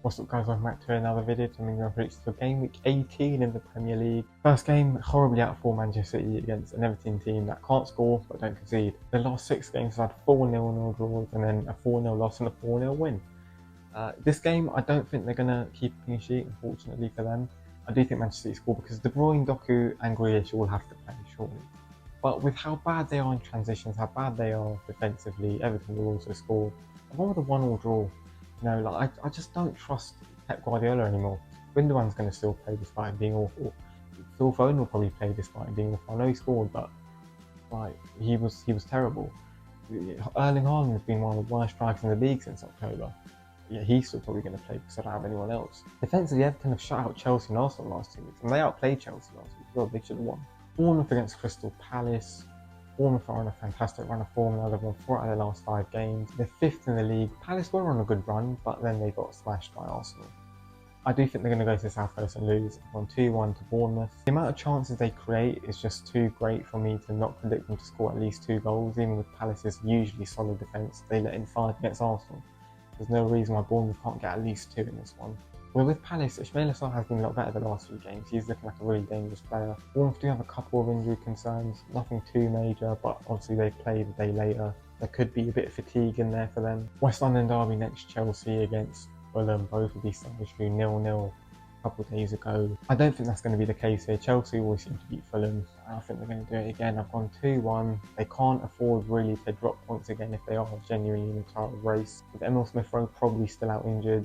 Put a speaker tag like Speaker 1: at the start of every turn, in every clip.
Speaker 1: What's up guys, welcome back to another video. I'm going to predict for game week 18 in the Premier League. First game, horribly out for Manchester City against an Everton team that can't score but don't concede. The last 6 games have had 4-0 nil draws and then a 4-0 loss and a 4-0 win. This game, I don't think they're going to keep a clean sheet, unfortunately for them. I do think Manchester City score because De Bruyne, Doku and Grealish will have to play, surely. But with how bad they are in transitions, how bad they are defensively, Everton will also score. I've gone with a 1-1 draw. You know, like I just don't trust Pep Guardiola anymore. Gundogan's going to still play despite being awful. Phil Foden will probably play despite being awful. I know he scored, but like he was terrible. Erling Haaland has been one of the worst strikers in the league since October. Yeah, he's still probably going to play because I don't have anyone else. Defensively, Everton have shut out Chelsea and Arsenal last 2 weeks, and they outplayed Chelsea last week. Well, they should have won. Bournemouth against Crystal Palace. Bournemouth are on a fantastic run of form now. They've won 4 out of their last 5 games. They're 5th in the league. Palace were on a good run, but then they got smashed by Arsenal. I do think they're going to go to the South Coast and lose. They've won 2-1 to Bournemouth. The amount of chances they create is just too great for me to not predict them to score at least 2 goals. Even with Palace's usually solid defence, they let in 5 against Arsenal. There's no reason why Bournemouth can't get at least 2 in this one. Well, with Palace, Ismaila Sarr has been a lot better the last few games. He's looking like a really dangerous player. Bournemouth do have a couple of injury concerns, nothing too major, but obviously they played a day later. There could be a bit of fatigue in there for them. West London derby next, Chelsea against Fulham. Both of these sides drew 0-0 a couple of days ago. I don't think that's going to be the case here. Chelsea always seem to beat Fulham. I think they're going to do it again. I've gone 2-1. They can't afford really to drop points again if they are genuinely in a title race. With Emil Smith-Rowe probably still out injured.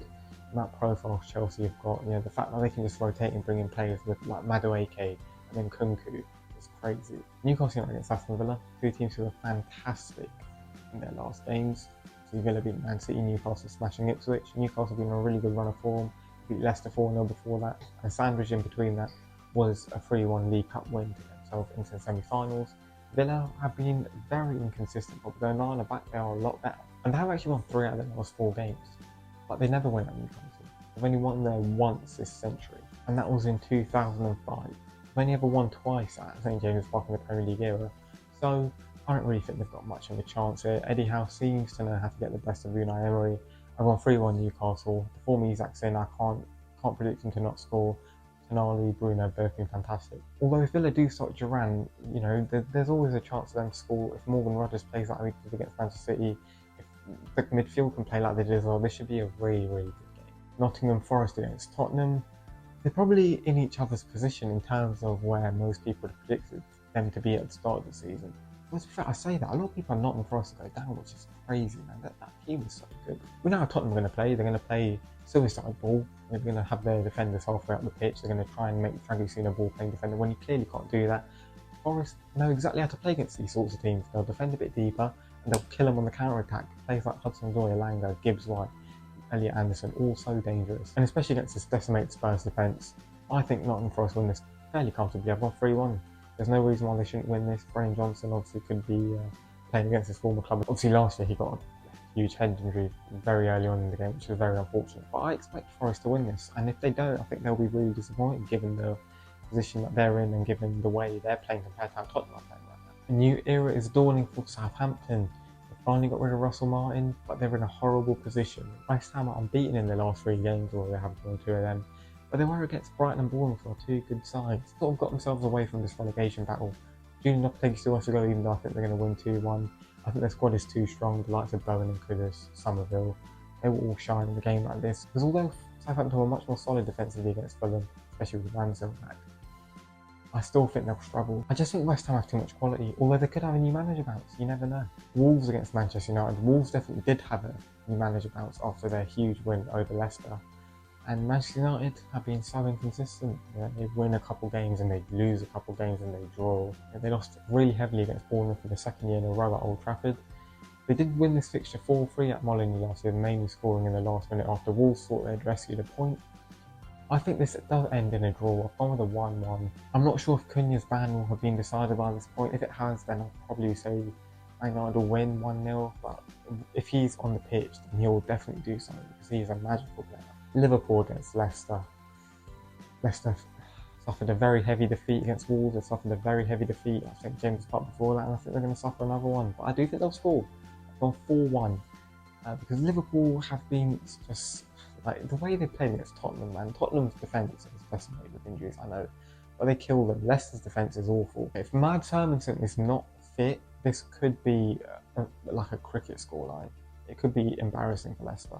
Speaker 1: That profile Chelsea have got, you know, the fact that they can just rotate and bring in players with like Madueke and then Kunku is crazy. Newcastle United against Aston Villa, 2 teams who are fantastic in their last games. So Villa beat Man City, Newcastle smashing Ipswich. Newcastle being on a really good run of form, beat Leicester 4-0 before that, and sandwich in between that was a 3-1 League Cup win to get themselves into the semi-finals. Villa have been very inconsistent, but with Onana back they are a lot better. And they have actually won 3 out of their last 4 games. But they never win at Newcastle. They've only won there once this century, and that was in 2005. They've only ever won twice at St James's Park in the Premier League era, so I don't really think they've got much of a chance here. Eddie Howe seems to know how to get the best of Unai Emery. I've gone 3-1 Newcastle. The form Isaac's in, I can't predict him to not score. Tonali, Bruno both been fantastic. Although if Villa do start Duran, you know, there's always a chance for them to score. If Morgan Rodgers plays like he did against Manchester City, if the midfield can play like they did as well, this should be a really, really good game. Nottingham Forest against Tottenham. They're probably in each other's position in terms of where most people had predicted them to be at the start of the season. But to be fair, I say that, a lot of people are Nottingham Forest to go down, which is crazy, man. That team is so good. We know how Tottenham are going to play. They're going to play suicide ball. They're going to have their defenders halfway up the pitch. They're going to try and make Dragusino a ball-playing defender when you clearly can't do that. Forest know exactly how to play against these sorts of teams. They'll defend a bit deeper, and they'll kill them on the counter-attack. Players like Hudson-Odoi, Elanga, Gibbs-White, Elliot Anderson, all so dangerous. And especially against this decimated Spurs defence, I think Nottingham Forest win this fairly comfortably. I've gone 3-1. There's no reason why they shouldn't win this. Brennan Johnson obviously could be playing against his former club. Obviously last year he got a huge head injury very early on in the game, which was very unfortunate. But I expect Forest to win this, and if they don't, I think they'll be really disappointed given the position that they're in and given the way they're playing compared to how Tottenham are playing right now. A new era is dawning for Southampton. They finally got rid of Russell Martin, but they're in a horrible position. West Ham are unbeaten in their last 3 games, or they haven't won 2 of them. But they were against Brighton and Bournemouth, who are 2 good sides. Sort of got themselves away from this relegation battle. Julian Lopetegui still has to go, even though I think they're going to win 2-1. I think their squad is too strong. The likes of Bowen and Kudus, Somerville, they will all shine in a game like this. Because although Southampton were much more solid defensively against Fulham, especially with Ramsdale back, I still think they'll struggle. I just think West Ham have too much quality, although they could have a new manager bounce, you never know. Wolves against Manchester United. Wolves definitely did have a new manager bounce after their huge win over Leicester. And Manchester United have been so inconsistent. You know, they win a couple games and they lose a couple games and they draw. They lost really heavily against Bournemouth for the 2nd year in a row at Old Trafford. They did win this fixture 4-3 at Molineux last year, mainly scoring in the last minute after Wolves thought they'd rescued a point. I think this does end in a draw. I've gone with a 1-1. I'm not sure if Cunha's ban will have been decided by this point. If it has, then I'll probably say Man United will win 1-0. But if he's on the pitch, then he'll definitely do something because he's a magical player. Liverpool against Leicester. Leicester suffered a very heavy defeat against Wolves. They suffered a very heavy defeat at St James's Park before that, and I think they're going to suffer another one. But I do think they'll score. I've gone 4-1 because Liverpool have been just Like, the way they played against Tottenham, man, Tottenham's defence is decimated with injuries, I know, but they kill them. Leicester's defence is awful. If Mad Hermanson is not fit, this could be like a cricket scoreline. It could be embarrassing for Leicester.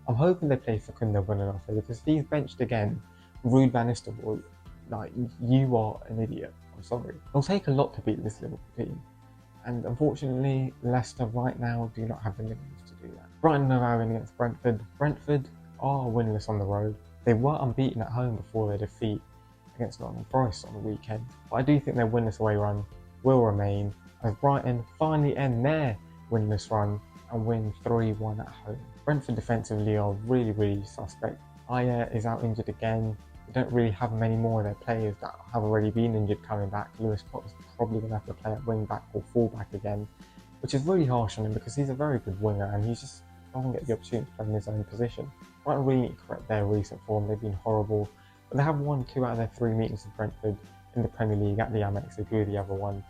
Speaker 1: I'm hoping they play Facundo Buonanotte, because if he's benched again, Ruud van Nistelrooy, like, you are an idiot. I'm sorry. It'll take a lot to beat this Liverpool team. And unfortunately, Leicester right now do not have the niggles to do that. Brighton are out against Brentford. Brentford are winless on the road. They were unbeaten at home before their defeat against Nottingham Forest on the weekend. But I do think their winless away run will remain as Brighton finally end their winless run and win 3-1 at home. Brentford defensively are really suspect. Ayer is out injured again. They don't really have many more of their players that have already been injured coming back. Lewis Potter's probably going to have to play at wing back or full back again, which is really harsh on him because he's a very good winger and he just doesn't get the opportunity to play in his own position. Brighton really need to correct their recent form. They've been horrible, but they have won 2 out of their 3 meetings with Brentford in the Premier League at the Amex. They drew the other one.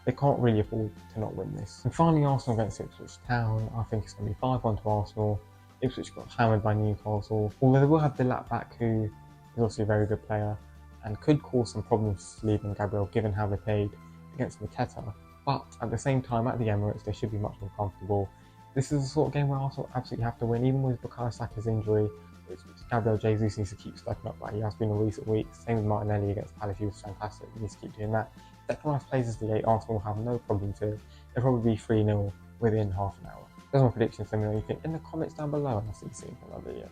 Speaker 1: They can't really afford to not win this. And finally, Arsenal against Ipswich Town. I think it's going to be 5-1 to Arsenal. Ipswich got hammered by Newcastle, although they will have Delap back, who is also a very good player and could cause some problems to Sleeve and Gabriel given how they played against Mateta. But at the same time, at the Emirates, they should be much more comfortable. This is the sort of game where Arsenal absolutely have to win, even with Bukayo Saka's injury, which Gabriel Jesus needs to keep stepping up like he has been in recent weeks. Same with Martinelli against Palace, he was fantastic, he needs to keep doing that. Declan Rice plays as the 8, Arsenal will have no problem to. They'll probably be 3-0 within half an hour. Those are my predictions. Let me know what you think in the comments down below, and I'll see you soon for another video.